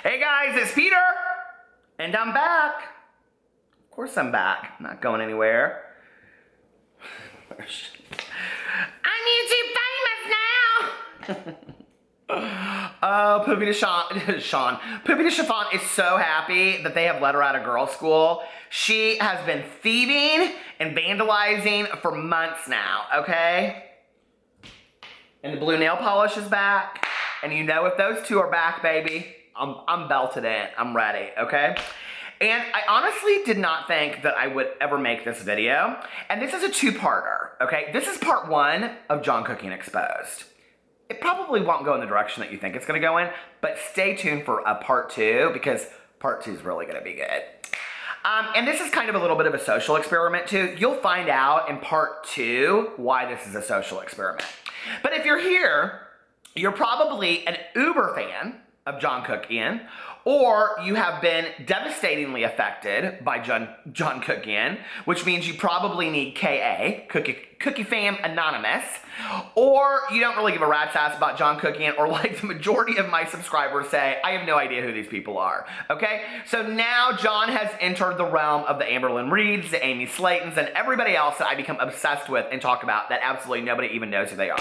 Hey guys, it's Peter, and I'm back. Of course I'm back. I'm not going anywhere. I'm YouTube famous now. Oh, Poopy to Sean. Poopy to Chiffon is so happy that they have let her out of girls' school. She has been thieving and vandalizing for months now, okay? And the blue nail polish is back. And you know if those two are back, baby, I'm belted in. I'm ready, okay? And I honestly did not think that I would ever make this video. And this is a two-parter, okay? This is part one of John Kuckian Exposed. It probably won't go in the direction that you think it's gonna go in, but stay tuned for a part two because part two is really gonna be good. And this is kind of a little bit of a social experiment too. You'll find out in part two why this is a social experiment. But if you're here, you're probably an uber fan of John Kuckian, or you have been devastatingly affected by John Kuckian, which means you probably need KA, Cookie Fam Anonymous, or you don't really give a rat's ass about John Kuckian, or like the majority of my subscribers say, I have no idea who these people are, okay? So now John has entered the realm of the Amberlynn Reeds, the Amy Slaytons, and everybody else that I become obsessed with and talk about that absolutely nobody even knows who they are.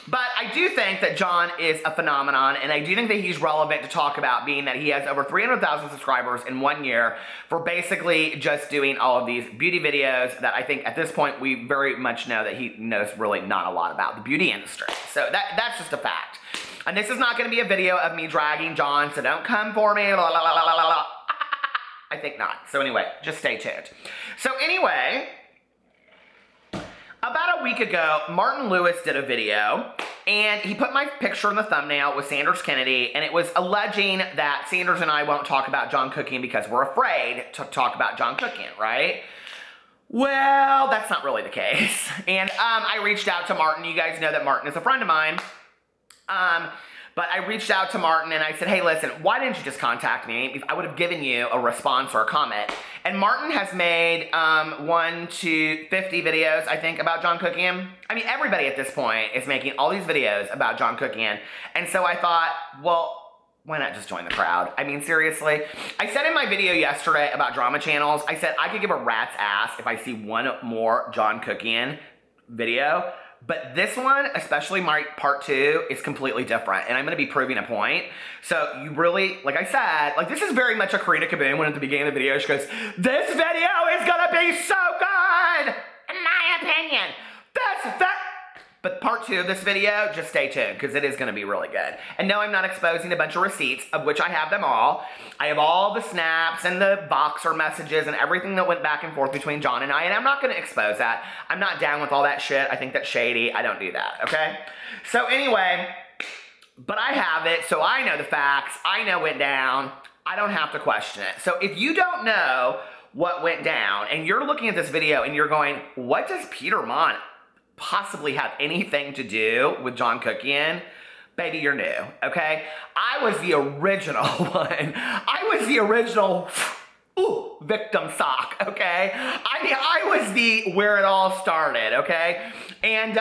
But I do think that John is a phenomenon, and I do think that he's relevant to talk about, being that he has over 300,000 subscribers in 1 year for basically just doing all of these beauty videos that I think at this point we very much know that he knows really not a lot about the beauty industry. So that's just a fact. And this is not going to be a video of me dragging John, so don't come for me, la la la la la la. I think not. So anyway, just stay tuned. So anyway, about a week ago, Martin Lewis did a video, and he put my picture in the thumbnail with Sanders Kennedy, and it was alleging that Sanders and I won't talk about John Kuckian because we're afraid to talk about John Kuckian, right? Well, that's not really the case. And I reached out to Martin. You guys know that Martin is a friend of mine. But I reached out to Martin and I said, hey, listen, why didn't you just contact me? I would have given you a response or a comment. And Martin has made 1 to 50 videos, I think, about John Kuckian. I mean, everybody at this point is making all these videos about John Kuckian. And so I thought, well, why not just join the crowd? I mean, seriously. I said in my video yesterday about drama channels, I said I could give a rat's ass if I see one more John Kuckian video. But this one, especially my part two, is completely different. And I'm going to be proving a point. So you really, like I said, like this is very much a Karina Kaboom when at the beginning of the video she goes, this video is going to be so good, in my opinion. But part two of this video, just stay tuned because it is going to be really good. And no, I'm not exposing a bunch of receipts, of which I have them all. I have all the snaps and the Voxer messages and everything that went back and forth between John and I, and I'm not going to expose that. I'm not down with all that shit. I think that's shady. I don't do that, okay? So anyway, but I have it, so I know the facts. I know it went down. I don't have to question it. So if you don't know what went down, and you're looking at this video and you're going, what does Peter Monn possibly have anything to do with John Kuckian? Baby, you're new, okay? I was the original one. I was the original, victim sock, okay? I mean, I was the where it all started, okay? And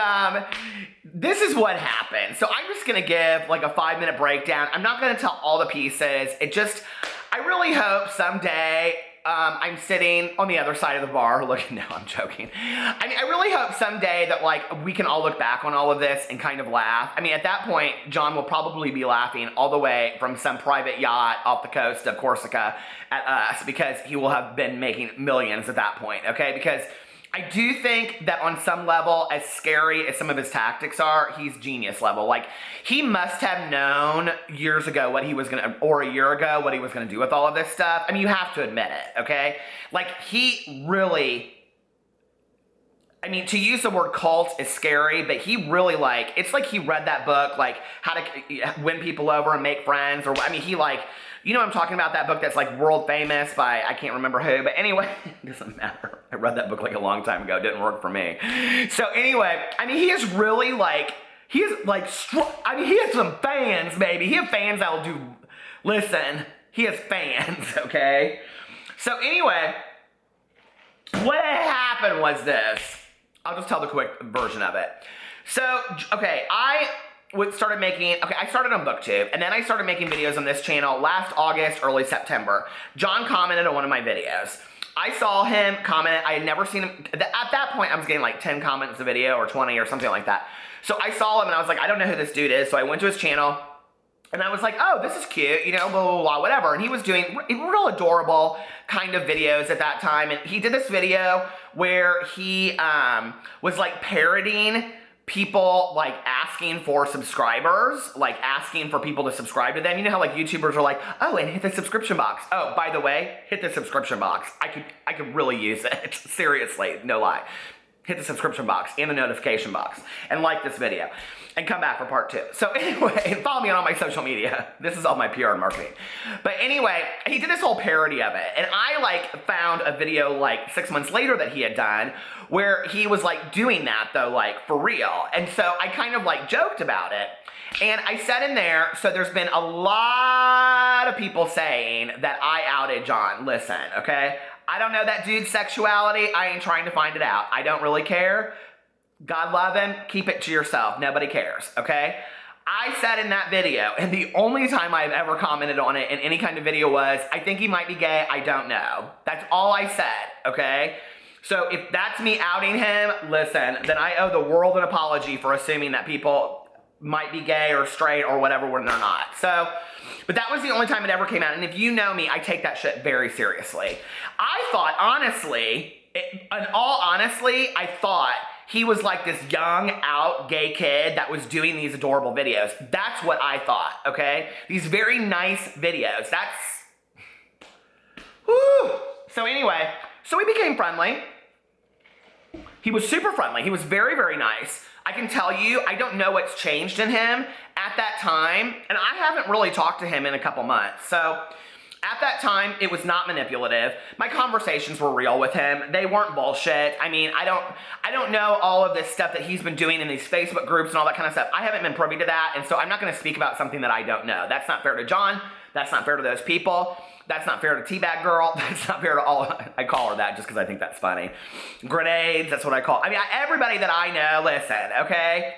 this is what happened. So I'm just gonna give like a 5-minute breakdown. I'm not gonna tell all the pieces. I really hope someday I'm sitting on the other side of the bar looking, no, I'm joking. I mean, I really hope someday that like we can all look back on all of this and kind of laugh. I mean, at that point, John will probably be laughing all the way from some private yacht off the coast of Corsica at us because he will have been making millions at that point, okay? Because I do think that on some level, as scary as some of his tactics are, he's genius level. Like, he must have known years ago what he was gonna, or a year ago, what he was gonna do with all of this stuff. I mean, you have to admit it, okay? Like, he really, I mean, to use the word cult is scary, but he really like, it's like he read that book, like, how to win people over and make friends, or, I mean, he like, you know what I'm talking about, that book that's like world famous by, I can't remember who, but anyway, it doesn't matter. I read that book like a long time ago. It didn't work for me. So anyway, I mean, he is really like, he has some fans, baby. He has fans that will do, listen, he has fans, okay? So anyway, what happened was this. I'll just tell the quick version of it. So, okay, started making, okay, I started on BookTube, and then I started making videos on this channel last August, early September. John commented on one of my videos. I saw him comment. I had never seen him. At that point, I was getting like 10 comments a video or 20 or something like that. So I saw him and I was like, I don't know who this dude is. So I went to his channel and I was like, oh, this is cute, you know, blah, blah, blah, whatever. And he was doing real adorable kind of videos at that time. And he did this video where he was like parodying people like asking for subscribers, like asking for people to subscribe to them. You know how like YouTubers are like, oh, and hit the subscription box. Oh, by the way, hit the subscription box. I could really use it. Seriously, no lie. Hit the subscription box and the notification box and like this video and come back for part 2. So anyway, and follow me on all my social media. This is all my PR and marketing. But anyway, he did this whole parody of it. And I like found a video like 6 months later that he had done where he was like doing that though, like for real. And so I kind of like joked about it. And I said in there, so there's been a lot of people saying that I outed John. Listen, okay? I don't know that dude's sexuality. I ain't trying to find it out. I don't really care. God love him. Keep it to yourself. Nobody cares, okay? I said in that video, and the only time I've ever commented on it in any kind of video was, I think he might be gay. I don't know. That's all I said, okay? So if that's me outing him, listen, then I owe the world an apology for assuming that people might be gay or straight or whatever when they're not. So, but that was the only time it ever came out. And if you know me, I take that shit very seriously. I thought, honestly, in all honesty, I thought he was like this young, out, gay kid that was doing these adorable videos. That's what I thought, okay? These very nice videos. That's, whew. So anyway, so we became friendly. He was super friendly. He was very, very nice. I can tell you, I don't know what's changed in him at that time, and I haven't really talked to him in a couple months. So at that time, it was not manipulative. My conversations were real with him. They weren't bullshit. I mean, I don't know all of this stuff that he's been doing in these Facebook groups and all that kind of stuff. I haven't been privy to that, and so I'm not going to speak about something that I don't know. That's not fair to John. That's not fair to those people. That's not fair to Teabag Girl. That's not fair to all. I call her that just because I think that's funny. Grenades, that's what I call. I mean, everybody that I know, listen, okay?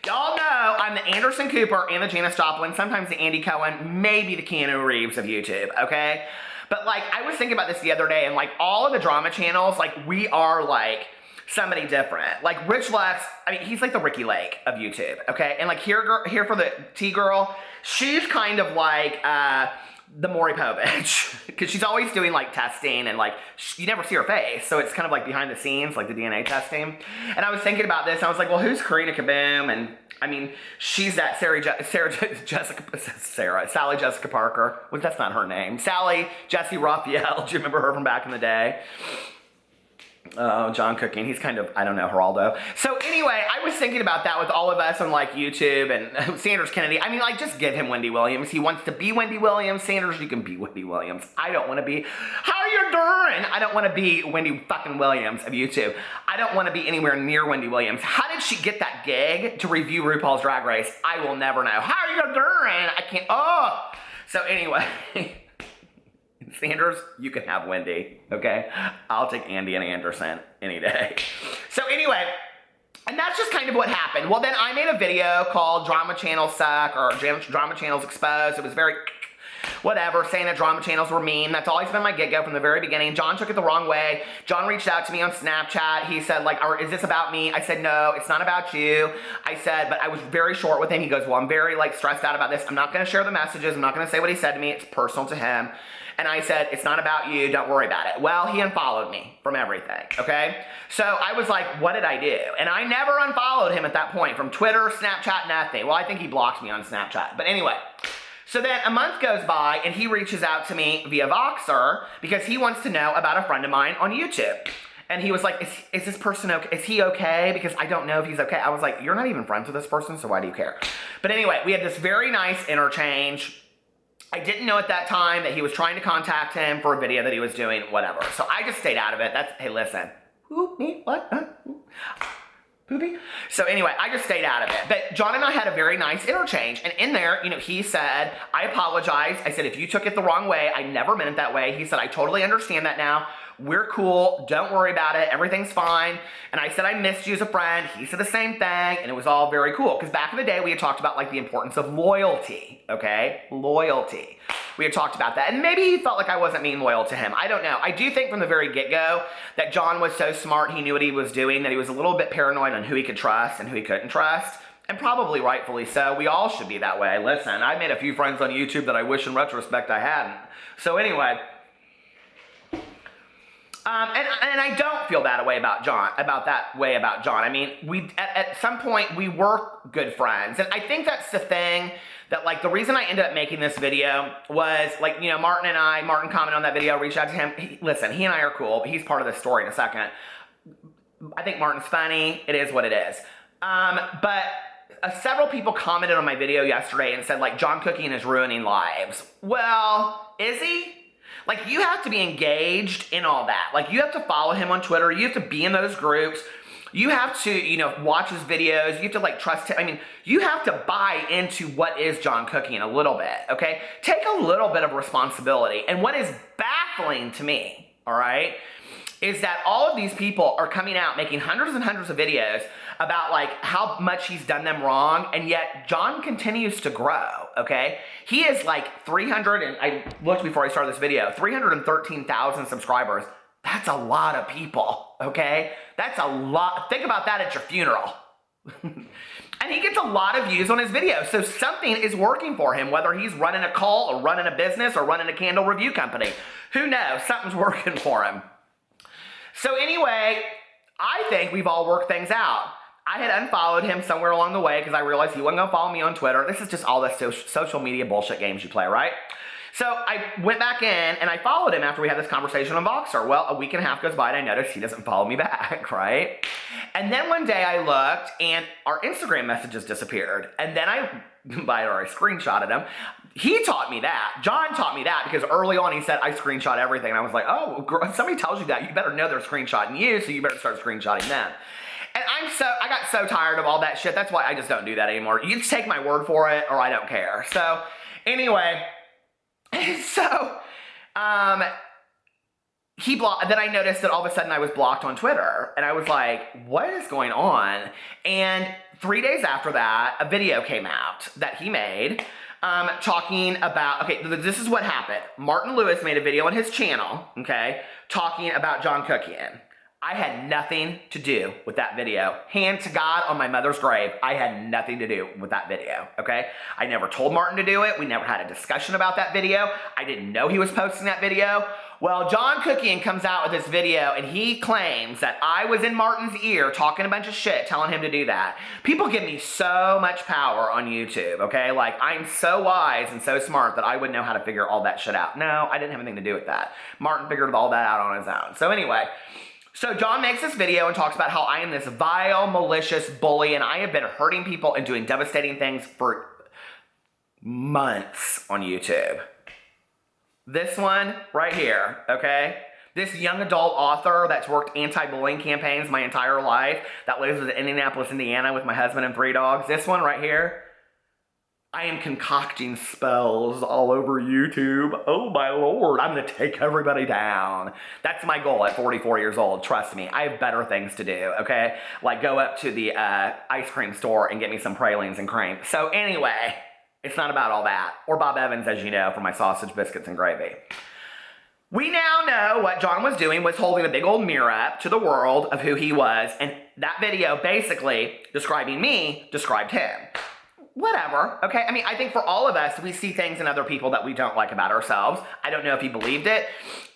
Y'all know I'm the Anderson Cooper and the Janis Joplin, sometimes the Andy Cohen, maybe the Keanu Reeves of YouTube, okay? But like, I was thinking about this the other day, and like all of the drama channels, like we are like somebody different. Like Rich Lex, I mean, he's like the Ricky Lake of YouTube, okay? And like here for the T-Girl, she's kind of like, the Maury Povich, because she's always doing like testing and like you never see her face, so it's kind of like behind the scenes, like the DNA testing. And I was thinking about this, and I was like, well, who's Karina Kaboom? And I mean, she's that Sally Jessica Parker. Well, that's not her name. Sally Jessie Raphael. Do you remember her from back in the day? Oh, John Kuckian, he's kind of, I don't know, Geraldo. So anyway, I was thinking about that with all of us on like YouTube and Sanders Kennedy. I mean, like, just give him Wendy Williams. He wants to be Wendy Williams. Sanders, you can be Wendy Williams. I don't want to be, how you doing? I don't want to be Wendy fucking Williams of YouTube. I don't want to be anywhere near Wendy Williams. How did she get that gig to review RuPaul's Drag Race? I will never know. How are you doing? I can't, oh. So anyway. Sanders, you can have Wendy, okay? I'll take Andy and Anderson any day. So anyway, and that's just kind of what happened. Well, then I made a video called Drama Channels Suck or Drama Channels Exposed. It was very whatever, saying that drama channels were mean. That's always been my get-go from the very beginning. John took it the wrong way. John reached out to me on Snapchat. He said, like, is this about me? I said, no, it's not about you. I said, but I was very short with him. He goes, well, I'm very, like, stressed out about this. I'm not going to share the messages. I'm not going to say what he said to me. It's personal to him. And I said, it's not about you. Don't worry about it. Well, he unfollowed me from everything, okay? So I was like, what did I do? And I never unfollowed him at that point from Twitter, Snapchat, nothing. Well, I think he blocked me on Snapchat. But anyway, so then a month goes by and he reaches out to me via Voxer because he wants to know about a friend of mine on YouTube. And he was like, is this person okay? Is he okay? Because I don't know if he's okay. I was like, you're not even friends with this person, so why do you care? But anyway, we had this very nice interchange. I didn't know at that time that he was trying to contact him for a video that he was doing, whatever. So I just stayed out of it. That's, hey, listen. Who, me, what? Poopy? So anyway, I just stayed out of it. But John and I had a very nice interchange. And in there, he said, I apologize. I said, if you took it the wrong way, I never meant it that way. He said, I totally understand that now. We're cool. Don't worry about it. Everything's fine. And I said, I missed you as a friend. He said the same thing. And it was all very cool. Because back in the day, we had talked about like the importance of loyalty. Okay? Loyalty. We had talked about that. And maybe he felt like I wasn't being loyal to him. I don't know. I do think from the very get-go that John was so smart, he knew what he was doing, that he was a little bit paranoid on who he could trust and who he couldn't trust. And probably rightfully so. We all should be that way. Listen, I made a few friends on YouTube that I wish in retrospect I hadn't. So anyway... And I don't feel that way about John. I mean, at some point we were good friends, and I think that's the thing that like the reason I ended up making this video was like Martin commented on that video, reached out to him. Listen, he and I are cool, but he's part of the story in a second. I think Martin's funny. It is what it is. But several people commented on my video yesterday and said like John Kuckian is ruining lives. Well, is he? Like, you have to be engaged in all that. Like, you have to follow him on Twitter. You have to be in those groups. You have to, watch his videos. You have to, like, trust him. I mean, you have to buy into what is John Kuckian a little bit, okay? Take a little bit of responsibility. And what is baffling to me, all right, is that all of these people are coming out making hundreds and hundreds of videos about like how much he's done them wrong, and yet John continues to grow, okay? He is like and I looked before I started this video, 313,000 subscribers. That's a lot of people, okay? That's a lot. Think about that at your funeral. And he gets a lot of views on his videos, so something is working for him, whether he's running a cult or running a business or running a candle review company. Who knows? Something's working for him. So anyway, I think we've all worked things out. I had unfollowed him somewhere along the way because I realized he wasn't going to follow me on Twitter. This is just all the social media bullshit games you play, right? So I went back in and I followed him after we had this conversation on Voxer. Well, a week and a half goes by and I noticed he doesn't follow me back, right? And then one day I looked and our Instagram messages disappeared. And then I screenshotted him. He taught me that. John taught me that because early on he said, I screenshot everything. And I was like, oh, if somebody tells you that, you better know they're screenshotting you, so you better start screenshotting them. And I got so tired of all that shit. That's why I just don't do that anymore. You just take my word for it or I don't care. So anyway, then I noticed that all of a sudden I was blocked on Twitter and I was like, what is going on? And 3 days after that, a video came out that he made talking about, okay, this is what happened. Martin Lewis made a video on his channel, okay, talking about John Kuckian. I had nothing to do with that video. Hand to God on my mother's grave, I had nothing to do with that video, okay? I never told Martin to do it. We never had a discussion about that video. I didn't know he was posting that video. Well, John Kuckian comes out with this video and he claims that I was in Martin's ear talking a bunch of shit, telling him to do that. People give me so much power on YouTube, okay? Like, I'm so wise and so smart that I would know how to figure all that shit out. No, I didn't have anything to do with that. Martin figured all that out on his own. So anyway, so John makes this video and talks about how I am this vile, malicious bully and I have been hurting people and doing devastating things for months on YouTube. This one right here, okay? This young adult author that's worked anti-bullying campaigns my entire life, that lives in Indianapolis, Indiana with my husband and 3 dogs. This one right here, I am concocting spells all over YouTube. Oh my Lord, I'm gonna take everybody down. That's my goal at 44 years old, trust me. I have better things to do, okay? Like go up to the ice cream store and get me some pralines and cream. So anyway, it's not about all that. Or Bob Evans, as you know, for my sausage, biscuits, and gravy. We now know what John was doing was holding a big old mirror up to the world of who he was, and that video basically describing me described him. Whatever, okay? I mean, I think for all of us, we see things in other people that we don't like about ourselves. I don't know if he believed it.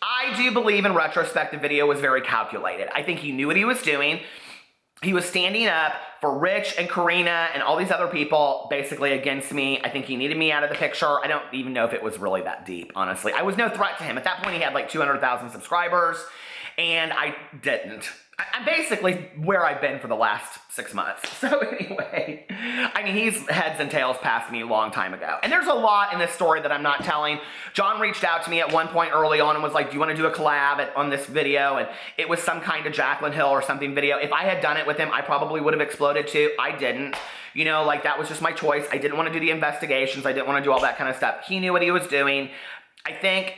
I do believe in retrospect the video was very calculated. I think he knew what he was doing. He was standing up for Rich and Karina and all these other people basically against me. I think he needed me out of the picture. I don't even know if it was really that deep, honestly. I was no threat to him. At that point, he had like 200,000 subscribers. and I didn't. I'm basically where I've been for the last 6 months. So anyway, I mean, he's heads and tails past me a long time ago. And there's a lot in this story that I'm not telling. John reached out to me at one point early on and was like, do you want to do a collab on this video? And it was some kind of Jaclyn Hill or something video. If I had done it with him, I probably would have exploded too. I didn't. You know, like that was just my choice. I didn't want to do the investigations. I didn't want to do all that kind of stuff. He knew what he was doing. I think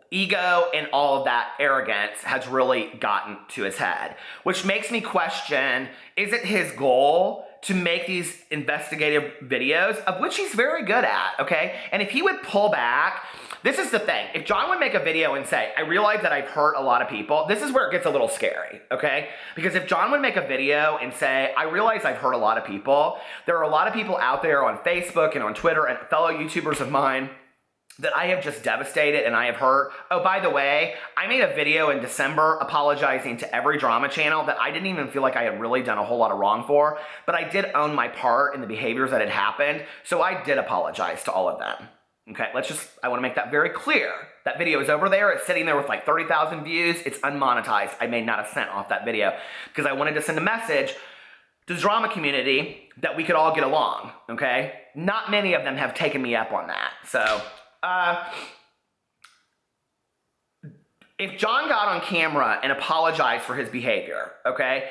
ego and all of that arrogance has really gotten to his head, which makes me question, is it his goal to make these investigative videos, of which he's very good at, okay? And if he would pull back, this is the thing. If John would make a video and say, I realize that I've hurt a lot of people, this is where it gets a little scary, okay? Because if John would make a video and say, I realize I've hurt a lot of people, there are a lot of people out there on Facebook and on Twitter and fellow YouTubers of mine that I have just devastated and I have hurt. Oh, by the way, I made a video in December apologizing to every drama channel that I didn't even feel like I had really done a whole lot of wrong for, but I did own my part in the behaviors that had happened, so I did apologize to all of them. Okay, I want to make that very clear. That video is over there. It's sitting there with like 30,000 views. It's unmonetized. I made not a cent off that video because I wanted to send a message to the drama community that we could all get along, okay? Not many of them have taken me up on that, so if John got on camera and apologized for his behavior, okay,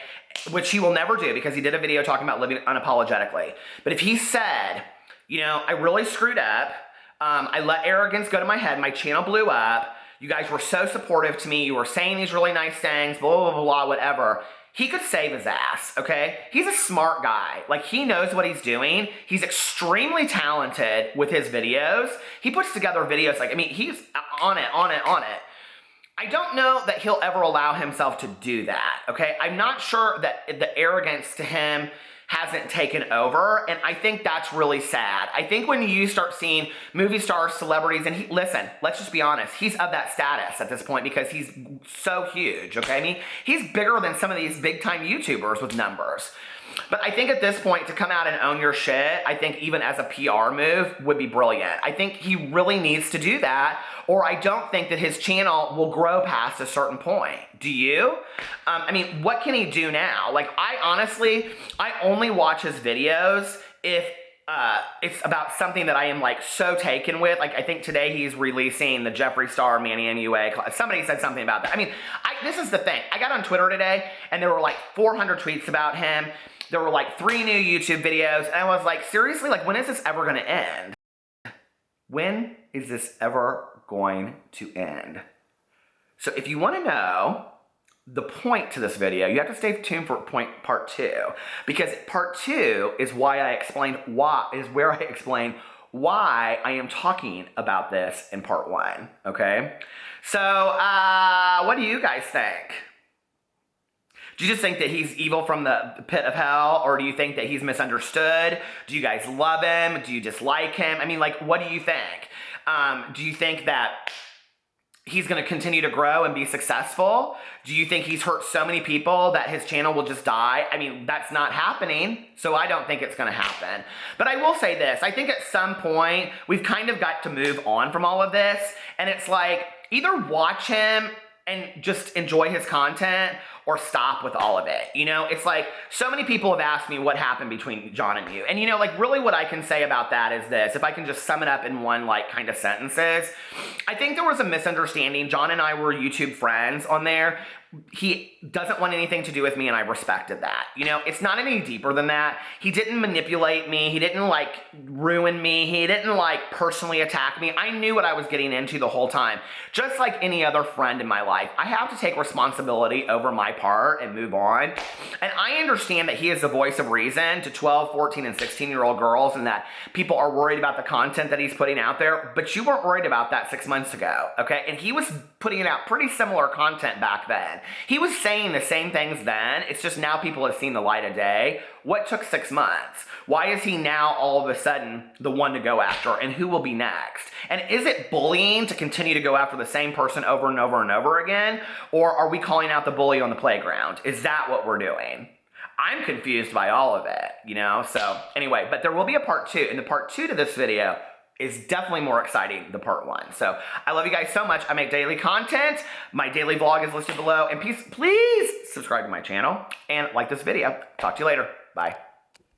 which he will never do because he did a video talking about living unapologetically, but if he said, you know, I really screwed up, I let arrogance go to my head, my channel blew up, you guys were so supportive to me, you were saying these really nice things, blah, blah, blah, blah, whatever, he could save his ass, okay? He's a smart guy. Like, he knows what he's doing. He's extremely talented with his videos. He puts together videos like, I mean, he's on it. I don't know that he'll ever allow himself to do that, okay? I'm not sure that the arrogance to him hasn't taken over, and I think that's really sad. I think when you start seeing movie stars, celebrities, and listen, let's just be honest, he's of that status at this point because he's so huge, okay? I mean, he's bigger than some of these big-time YouTubers with numbers. But I think at this point, to come out and own your shit, I think even as a PR move, would be brilliant. I think he really needs to do that, or I don't think that his channel will grow past a certain point. Do you? I mean, what can he do now? Like, I only watch his videos if it's about something that I am like so taken with. Like, I think today he's releasing the Jeffree Star Manny MUA. Somebody said something about that. I mean, this is the thing. I got on Twitter today and there were like 400 tweets about him. There were like 3 new YouTube videos. And I was like, seriously, like, when is this ever going to end? When is this ever going to end? So if you want to know the point to this video, you have to stay tuned for part 2, because part 2 is where I explain why I am talking about this in part 1, okay? So, what do you guys think? Do you just think that he's evil from the pit of hell, or do you think that he's misunderstood? Do you guys love him? Do you dislike him? I mean, like, what do you think? Do you think that he's going to continue to grow and be successful? Do you think he's hurt so many people that his channel will just die? I mean, that's not happening, so I don't think it's going to happen. But I will say this. I think at some point, we've kind of got to move on from all of this, and it's like, either watch him and just enjoy his content, or stop with all of it. You know, it's like, so many people have asked me what happened between John and you. And you know, like, really what I can say about that is this, if I can just sum it up in one, like, kind of sentences. I think there was a misunderstanding. John and I were YouTube friends on there. He doesn't want anything to do with me, and I respected that. You know, it's not any deeper than that. He didn't manipulate me. He didn't, like, ruin me. He didn't, like, personally attack me. I knew what I was getting into the whole time. Just like any other friend in my life, I have to take responsibility over my part and move on. And I understand that he is the voice of reason to 12, 14, and 16-year-old girls, and that people are worried about the content that he's putting out there, but you weren't worried about that 6 months ago, okay? And he was putting out pretty similar content back then. He was saying the same things then. It's just now people have seen the light of day. What took 6 months? Why is he now all of a sudden the one to go after? And who will be next? And is it bullying to continue to go after the same person over and over and over again? Or are we calling out the bully on the playground? Is that what we're doing? I'm confused by all of it, you know? So anyway, but there will be a part 2. And the part 2 to this video is definitely more exciting than part 1. So I love you guys so much. I make daily content. My daily vlog is listed below. And please subscribe to my channel and like this video. Talk to you later. Bye.